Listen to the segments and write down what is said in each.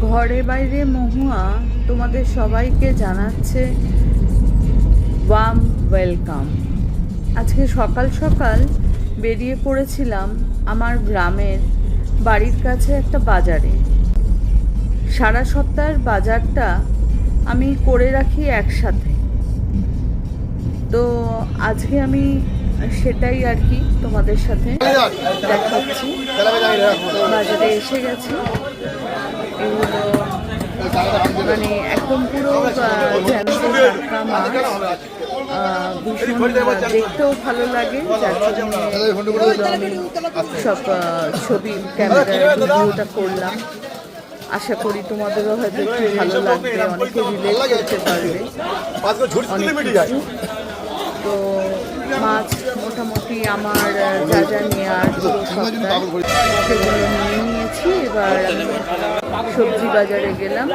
ঘরে বাইরে মহুয়া তোমাদের সবাইকে জানাচ্ছে ওয়ার্ম ওয়েলকাম। আজকে সকাল সকাল বেরিয়ে পড়েছিলাম আমার গ্রামের বাড়ির কাছে একটা বাজারে। সারা সপ্তাহের বাজারটা আমি করে রাখি একসাথে, তো আজকে আমি সেটাই আর কি তোমাদের সাথে দেখাচ্ছি। বাজারে এসে গেছি, এগুলো মানে একদম পুরো জ্যান্ত টাটকা মাছ, ভীষণ দেখতেও ভালো লাগে, যার জন্য আমি সব ছবি ক্যামেরায় ভিডিওটা করলাম। আশা করি তোমাদেরও হয়তো একটু ভালো লাগবে, অনেকে রিলেট করতে পারবে অনেক কিছু। তো মাছ মোটামুটি আমার যা যা নেওয়ার পুরো সপ্তাহ সেগুলো নিয়ে নিয়েছি। এবার আমি সবজি বাজারে গেলাম।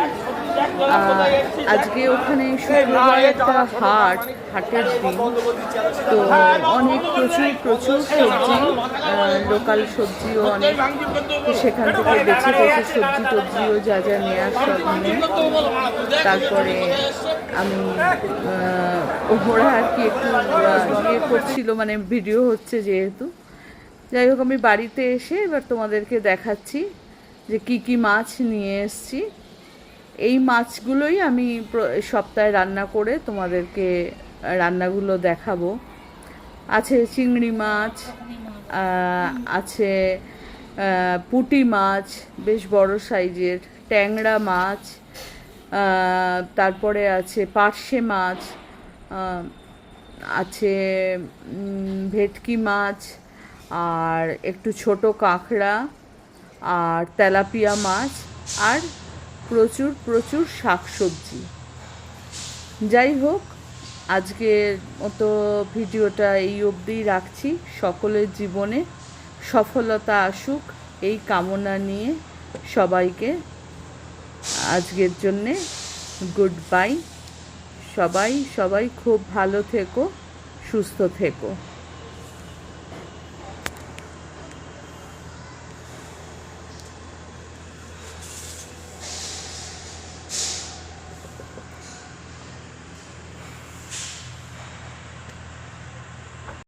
আজকে ওখানে শুক্রবার একটা হাটের দিন, তো অনেক প্রচুর সবজি, লোকাল সবজিও অনেক, সেখান থেকে বেছে সবজি টবজিও যা যা নেওয়ার সব নিয়ে তারপরে আমি ওরা আর কি একটু ইয়ে করছিল, মানে ভিডিও হচ্ছে যেহেতু। যাই হোক, আমি বাড়িতে এসে এবার তোমাদেরকে দেখাচ্ছি যে কি কি মাছ নিয়ে এসেছি। এই মাছগুলোই আমি সপ্তাহে রান্না করে তোমাদেরকে রান্নাগুলো দেখাবো। আছে চিংড়ি মাছ, আছে পুঁটি মাছ বেশ বড় সাইজের, ট্যাংরা মাছ, তারপরে আছে পার্শে মাছ, আছে ভেটকি মাছ, আর একটু ছোট কাঁকড়া, আর তেলাপিয়া মাছ, আর প্রচুর শাকসবজি। যাই হোক, আজকের মতো ভিডিওটা এই অবধিই রাখছি। সকলের জীবনে সফলতা আসুক এই কামনা নিয়ে সবাইকে আজকের জন্যে গুড বাই। সবাই খুব ভালো থেকো, সুস্থ থেকো।